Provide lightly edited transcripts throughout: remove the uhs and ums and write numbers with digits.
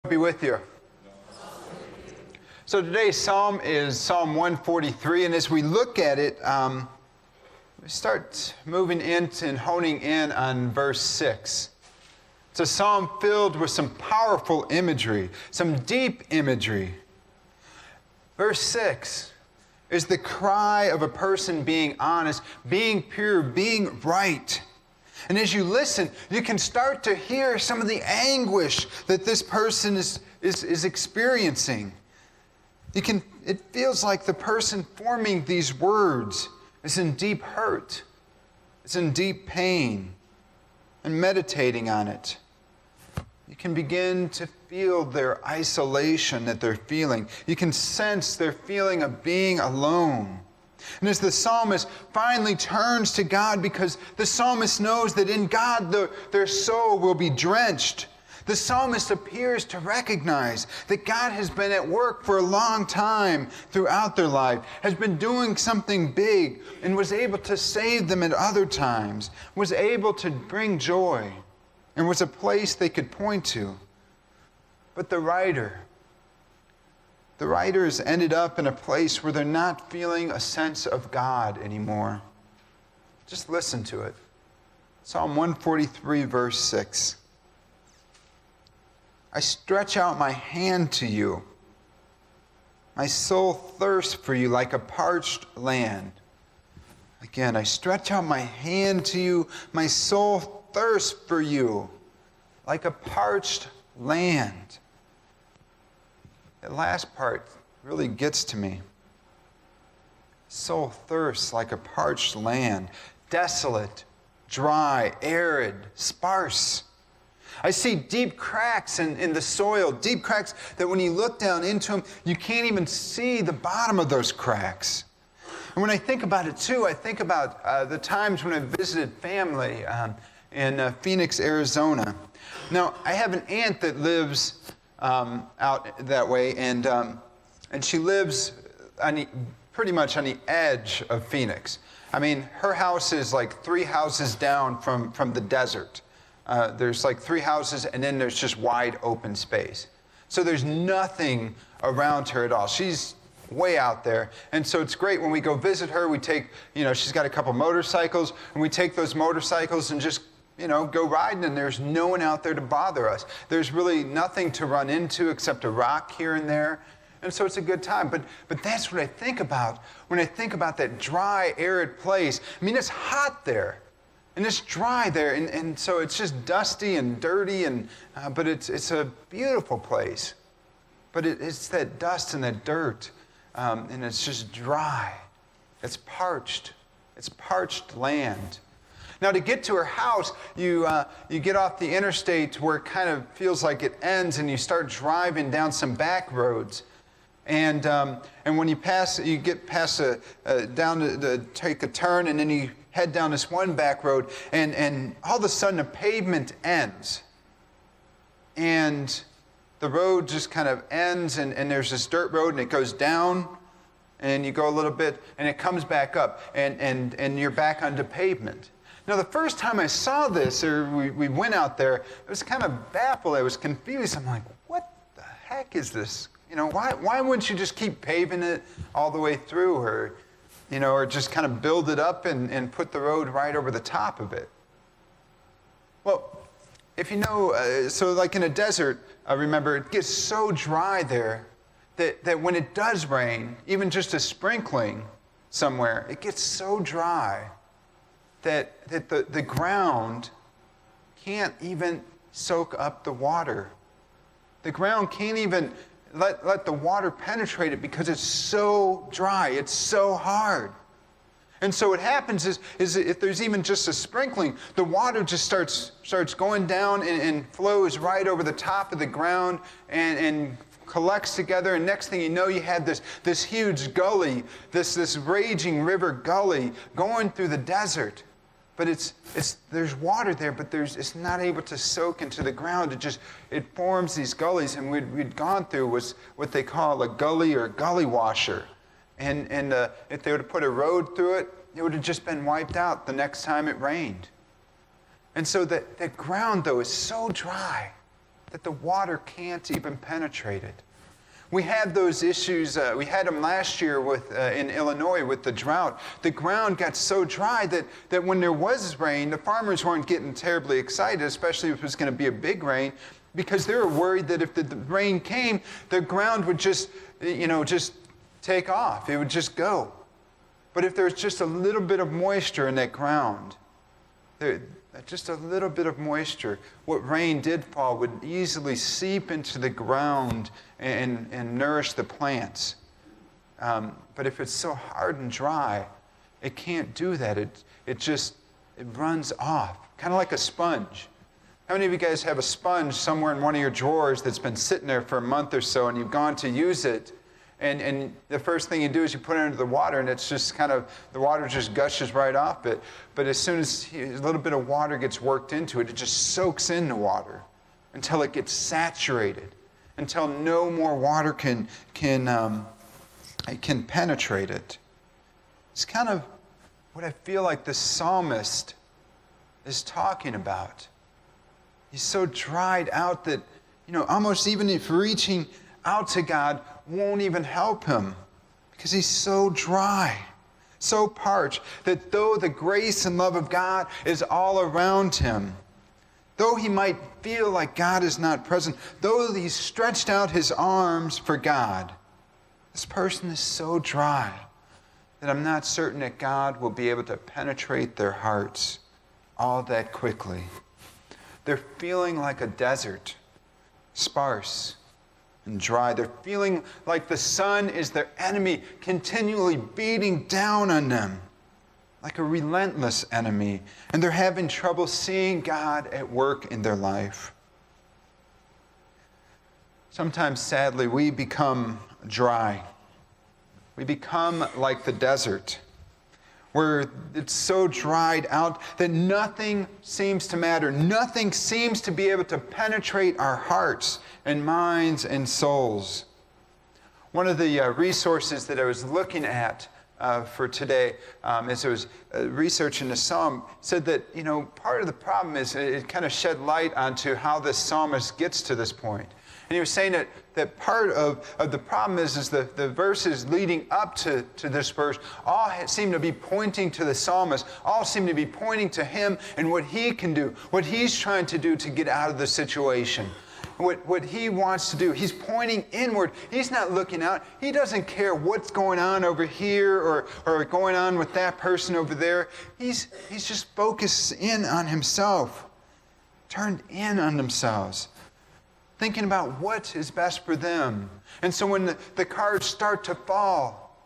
Be with you. So today's psalm is Psalm 143, and as we look at it, we start moving into and honing in on verse 6. It's a psalm filled with some powerful imagery, some deep imagery. Verse 6 is the cry of a person being honest, being pure, being right. And as you listen, you can start to hear some of the anguish that this person is experiencing. It feels like the person forming these words is in deep hurt. It's in deep pain. And meditating on it, you can begin to feel their isolation that they're feeling. You can sense their feeling of being alone. And as the psalmist finally turns to God, because the psalmist knows that in God their soul will be drenched, the psalmist appears to recognize that God has been at work for a long time throughout their life, has been doing something big, and was able to save them at other times, was able to bring joy, and was a place they could point to. But the writer has ended up in a place where they're not feeling a sense of God anymore. Just listen to it. Psalm 143, verse 6. I stretch out my hand to you. My soul thirsts for you like a parched land. Again, I stretch out my hand to you. My soul thirsts for you like a parched land. That last part really gets to me. Soul thirsts like a parched land, desolate, dry, arid, sparse. I see deep cracks in the soil, deep cracks that when you look down into them, you can't even see the bottom of those cracks. And when I think about it too, I think about the times when I visited family in Phoenix, Arizona. Now, I have an aunt that lives out that way, and she lives pretty much on the edge of Phoenix. I mean, her house is like 3 houses down from the desert. There's like 3 houses, and then there's just wide open space. So there's nothing around her at all. She's way out there, and so it's great when we go visit her. We take, she's got a couple motorcycles, and we take those motorcycles and just go riding, and there's no one out there to bother us. There's really nothing to run into except a rock here and there. And so it's a good time. But that's what I think about when I think about that dry, arid place. I mean, it's hot there, and it's dry there, and so it's just dusty and dirty, but it's a beautiful place. But it's that dust and that dirt, and it's just dry. It's parched. It's parched land. Now, to get to her house, you get off the interstate where it kind of feels like it ends, and you start driving down some back roads. And when you get past down to take a turn, and then you head down this one back road, and all of a sudden the pavement ends. And the road just kind of ends, and there's this dirt road, and it goes down, and you go a little bit, and it comes back up, and you're back onto pavement. Now, the first time I saw this, or we went out there, I was kind of baffled. I was confused. I'm like, what the heck is this? Why wouldn't you just keep paving it all the way through, or just kind of build it up and put the road right over the top of it? Well, if so like in a desert, remember, it gets so dry there that when it does rain, even just a sprinkling somewhere, it gets so dry that the ground can't even soak up the water. The ground can't even let the water penetrate it because it's so dry, it's so hard. And so what happens is if there's even just a sprinkling, the water just starts going down and flows right over the top of the ground and collects together, and next thing you know, you had this huge gully, this raging river gully going through the desert. But there's water there, but it's not able to soak into the ground. It forms these gullies, and we'd gone through was what they call a gully or gully washer. And if they would have put a road through it, it would have just been wiped out the next time it rained. And so the ground, though, is so dry. that the water can't even penetrate it. We have those issues, we had them last year in Illinois with the drought. The ground got so dry that when there was rain, the farmers weren't getting terribly excited, especially if it was going to be a big rain, because they were worried that if the rain came, the ground would just take off. It would just go. But if there's just a little bit of moisture in that ground, just a little bit of moisture, what rain did fall would easily seep into the ground and nourish the plants. But if it's so hard and dry, it can't do that. It runs off, kind of like a sponge. How many of you guys have a sponge somewhere in one of your drawers that's been sitting there for a month or so, and you've gone to use it, and the first thing you do is you put it into the water, and it's just the water just gushes right off it. But as soon as a little bit of water gets worked into it, it just soaks in the water until it gets saturated, until no more water can penetrate it. It's kind of what I feel like the psalmist is talking about. He's so dried out that, almost even if reaching out to God won't even help him, because he's so dry, so parched, that though the grace and love of God is all around him, though he might feel like God is not present, though he's stretched out his arms for God, this person is so dry that I'm not certain that God will be able to penetrate their hearts all that quickly. They're feeling like a desert, sparse and dry. They're feeling like the sun is their enemy, continually beating down on them like a relentless enemy. And they're having trouble seeing God at work in their life. Sometimes, sadly, we become dry. We become like the desert, where it's so dried out that nothing seems to matter. Nothing seems to be able to penetrate our hearts and minds and souls. One of the resources that I was looking at for today, as I was researching the psalm, said that, part of the problem is it kind of shed light onto how this psalmist gets to this point. And he was saying that part of the problem is the verses leading up to this verse all seem to be pointing to the psalmist, all seem to be pointing to him and what he can do, what he's trying to do to get out of the situation, what he wants to do. He's pointing inward. He's not looking out. He doesn't care what's going on over here or going on with that person over there. He's just focused in on himself, turned in on themselves, thinking about what is best for them. And so when the cards start to fall,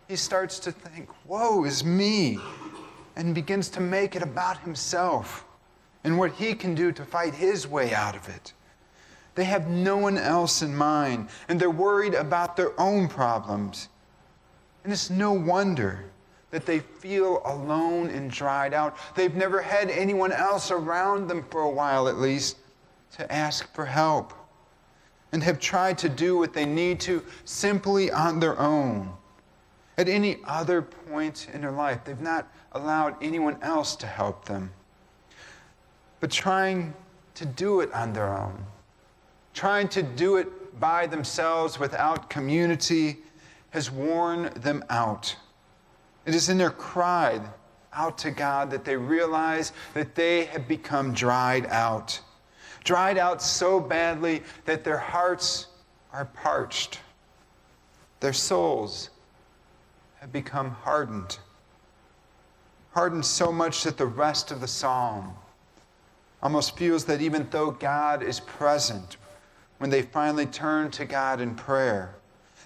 he starts to think, woe is me, and begins to make it about himself and what he can do to fight his way out of it. They have no one else in mind, and they're worried about their own problems. And it's no wonder that they feel alone and dried out. They've never had anyone else around them for a while, at least, to ask for help, and have tried to do what they need to simply on their own. At any other point in their life, they've not allowed anyone else to help them. But trying to do it on their own, trying to do it by themselves without community, has worn them out. It is in their cry out to God that they realize that they have become dried out so badly that their hearts are parched. Their souls have become hardened so much that the rest of the psalm almost feels that even though God is present, when they finally turn to God in prayer,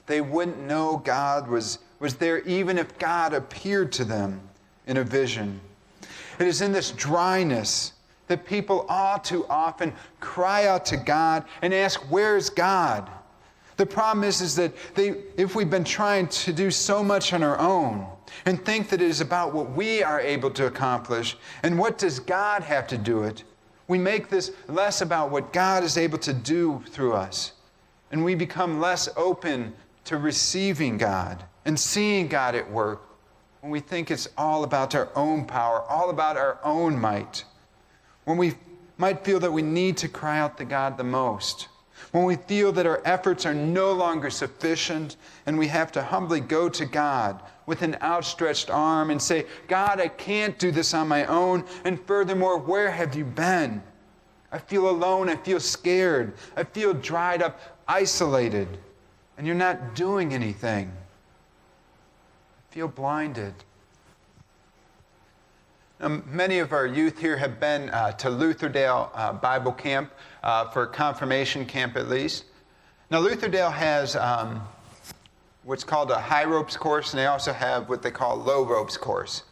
they wouldn't know God was there even if God appeared to them in a vision. It is in this dryness that people all too often cry out to God and ask, where's God? The problem is that if we've been trying to do so much on our own and think that it is about what we are able to accomplish and what does God have to do it, we make this less about what God is able to do through us. And we become less open to receiving God and seeing God at work when we think it's all about our own power, all about our own might. When we might feel that we need to cry out to God the most. When we feel that our efforts are no longer sufficient and we have to humbly go to God with an outstretched arm and say, God, I can't do this on my own. And furthermore, where have you been? I feel alone. I feel scared. I feel dried up, isolated. And you're not doing anything. I feel blinded. Many of our youth here have been to Lutherdale Bible Camp for confirmation camp at least. Now Lutherdale has what's called a high ropes course, and they also have what they call low ropes course.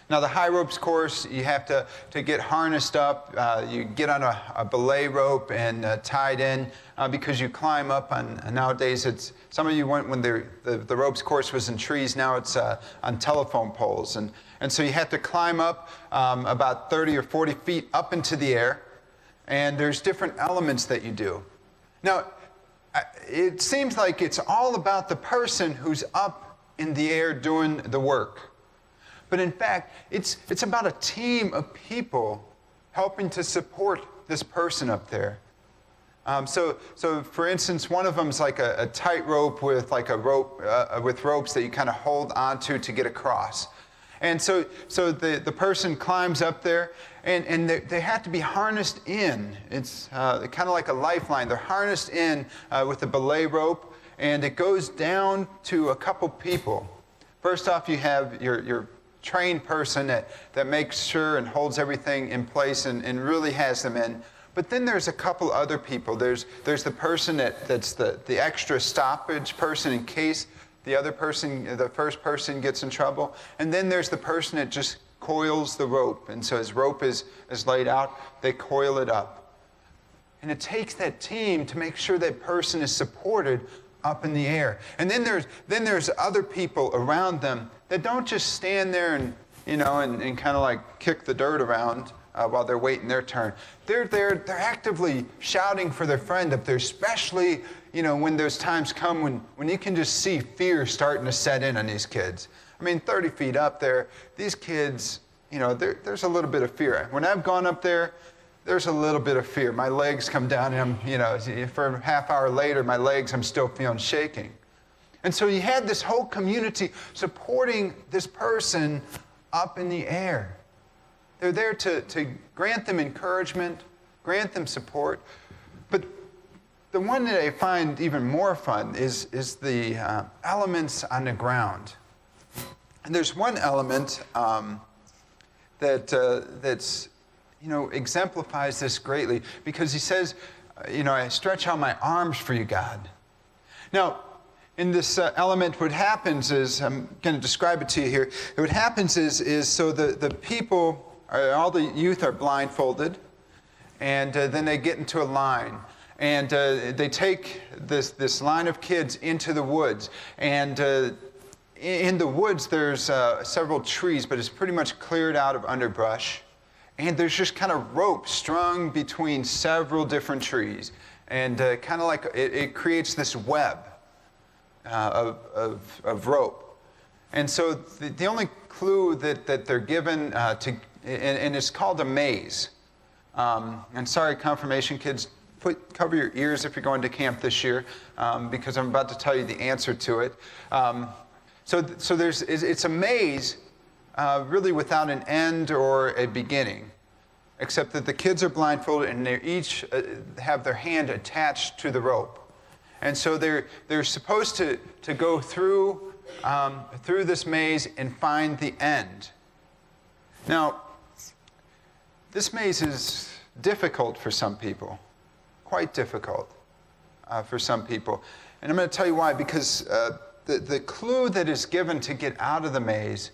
Now the high ropes course, you have to get harnessed up. You get on a belay rope and tied in because you climb up on, nowadays it's, some of you went when the ropes course was in trees, now it's on telephone poles. And so you have to climb up about 30 or 40 feet up into the air, and there's different elements that you do. Now, it seems like it's all about the person who's up in the air doing the work. But in fact, it's about a team of people helping to support this person up there. So for instance, one of them's like a tightrope with like a rope with ropes that you kind of hold onto to get across. And so the person climbs up there, and they have to be harnessed in. It's kind of like a lifeline. They're harnessed in with a belay rope, and it goes down to a couple people. First off, you have your trained person that makes sure and holds everything in place and really has them in. But then there's a couple other people. There's the person that's the extra stoppage person in case the first person gets in trouble. And then there's the person that just coils the rope. And so as rope is laid out, they coil it up. And it takes that team to make sure that person is supported up in the air. And then there's other people around them that don't just stand there and kind of like kick the dirt around while they're waiting their turn. They're actively shouting for their friend up there, especially when those times come when you can just see fear starting to set in on these kids. I mean, 30 feet up there, these kids, there's a little bit of fear. When I've gone up there, there's a little bit of fear. My legs come down, and for a half hour later, my legs, I'm still feeling shaking. And so you had this whole community supporting this person up in the air. They're there to grant them encouragement, grant them support. But the one that I find even more fun is the elements on the ground. And there's one element that's exemplifies this greatly, because he says, I stretch out my arms for you, God. Now, in this element, what happens is, I'm going to describe it to you here. What happens is so the people, all the youth are blindfolded, and then they get into a line. And they take this line of kids into the woods. And in the woods, there's several trees, but it's pretty much cleared out of underbrush. And there's just kind of rope strung between several different trees. And kind of like it creates this web of rope. And so the only clue that they're given and it's called a maze. And sorry, confirmation kids, cover your ears if you're going to camp this year, because I'm about to tell you the answer to it. So it's a maze really without an end or a beginning, except that the kids are blindfolded and they each have their hand attached to the rope. And so they're supposed to go through this maze and find the end. Now, this maze is difficult for some people, quite difficult for some people. And I'm going to tell you why, because the clue that is given to get out of the maze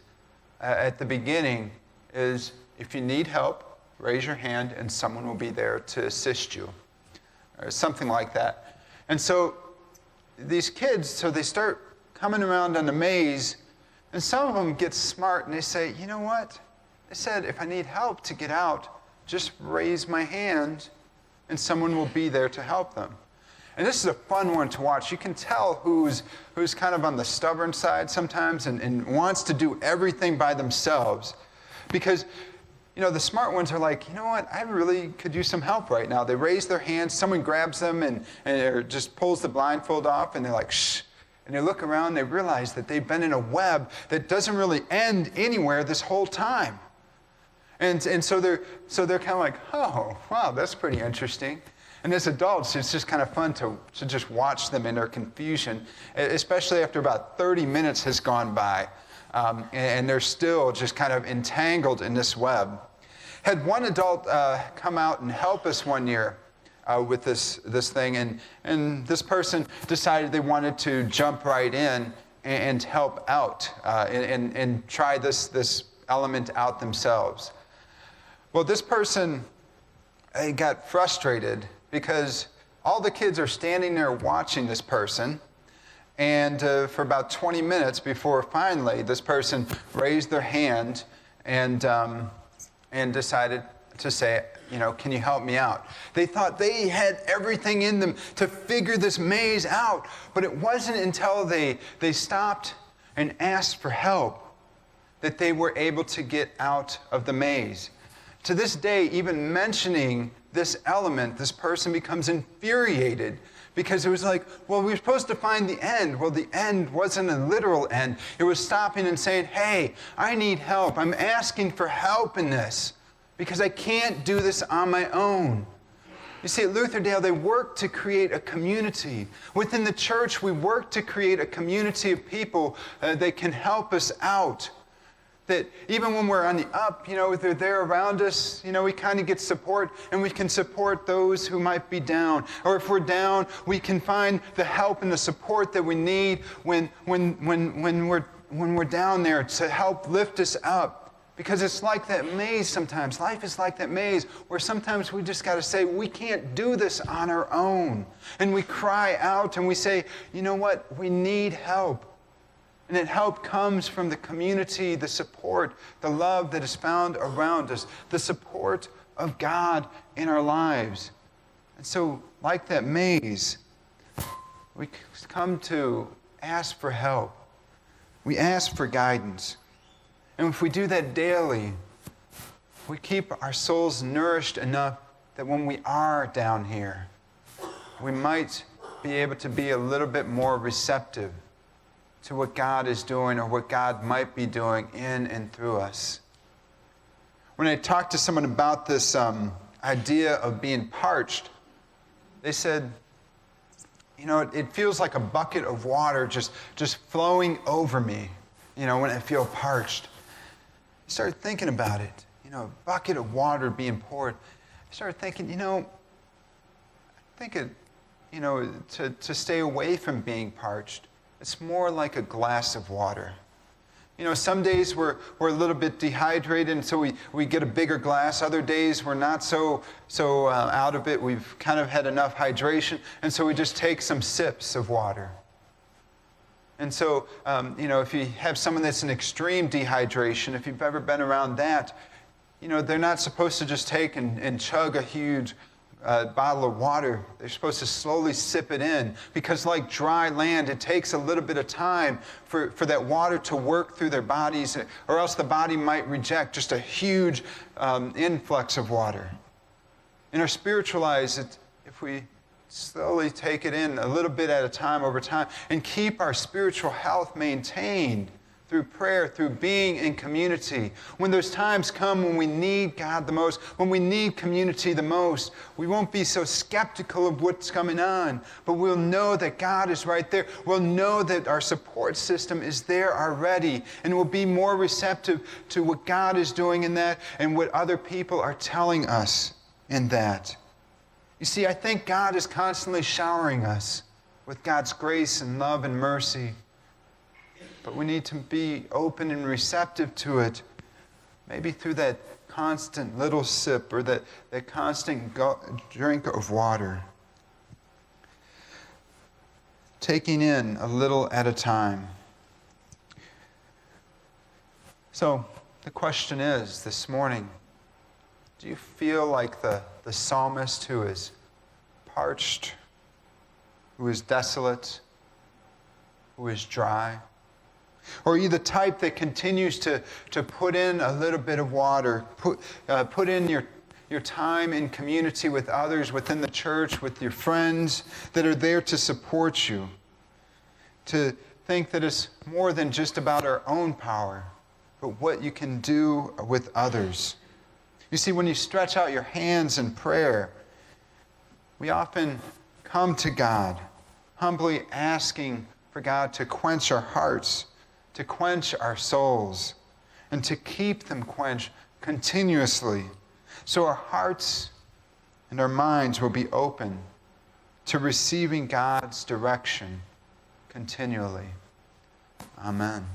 at the beginning is, if you need help, raise your hand and someone will be there to assist you, or something like that. And so these kids, they start coming around on the maze, and some of them get smart and they say, you know what? They said, if I need help to get out, just raise my hand and someone will be there to help them. And this is a fun one to watch. You can tell who's kind of on the stubborn side sometimes and wants to do everything by themselves. Because The smart ones are like, you know what, I really could use some help right now. They raise their hands, someone grabs them or just pulls the blindfold off, and they're like, shh. And they look around, they realize that they've been in a web that doesn't really end anywhere this whole time. And so they're kind of like, oh, wow, that's pretty interesting. And as adults, it's just kind of fun to just watch them in their confusion, especially after about 30 minutes has gone by, and they're still just kind of entangled in this web. Had one adult come out and help us one year with this thing, and this person decided they wanted to jump right in and help out and try this element out themselves. Well, this person got frustrated because all the kids are standing there watching this person, and for about 20 minutes before finally this person raised their hand and decided to say, can you help me out? They thought they had everything in them to figure this maze out, but it wasn't until they stopped and asked for help that they were able to get out of the maze. To this day, even mentioning this element, this person becomes infuriated because it was like, well, we were supposed to find the end. Well, the end wasn't a literal end. It was stopping and saying, hey, I need help. I'm asking for help in this because I can't do this on my own. You see, at Lutherdale, they work to create a community. Within the church, we work to create a community of people that can help us out. That even when we're on the up, they're there around us, we kind of get support, and we can support those who might be down. Or if we're down, we can find the help and the support that we need when we're down there to help lift us up. Because it's like that maze sometimes. Life is like that maze where sometimes we just got to say, we can't do this on our own. And we cry out and we say, you know what, we need help. And that help comes from the community, the support, the love that is found around us, the support of God in our lives. And so, like that maze, we come to ask for help. We ask for guidance. And if we do that daily, we keep our souls nourished enough that when we are down here, we might be able to be a little bit more receptive to what God is doing or what God might be doing in and through us. When I talked to someone about this idea of being parched, they said, it feels like a bucket of water just flowing over me, when I feel parched. I started thinking about it, a bucket of water being poured. I started thinking, to stay away from being parched, it's more like a glass of water. Some days we're a little bit dehydrated, and so we get a bigger glass. Other days we're not so out of it. We've kind of had enough hydration, and so we just take some sips of water. And so, if you have someone that's in extreme dehydration, if you've ever been around that, they're not supposed to just take and chug a huge bottle of water. They're supposed to slowly sip it in, because like dry land, it takes a little bit of time for that water to work through their bodies, or else the body might reject just a huge influx of water. In our spiritual lives, if we slowly take it in a little bit at a time over time and keep our spiritual health maintained through prayer, through being in community. When those times come when we need God the most, when we need community the most, we won't be so skeptical of what's coming on, but we'll know that God is right there. We'll know that our support system is there already, and we'll be more receptive to what God is doing in that and what other people are telling us in that. You see, I think God is constantly showering us with God's grace and love and mercy. But we need to be open and receptive to it, maybe through that constant little sip or that constant drink of water. Taking in a little at a time. So the question is this morning, do you feel like the psalmist who is parched, who is desolate, who is dry? Or are you the type that continues to put in a little bit of water, put in your time in community with others within the church, with your friends that are there to support you? To think that it's more than just about our own power, but what you can do with others. You see, when you stretch out your hands in prayer, we often come to God, humbly asking for God to quench our hearts, to quench our souls, and to keep them quenched continuously, so our hearts and our minds will be open to receiving God's direction continually. Amen.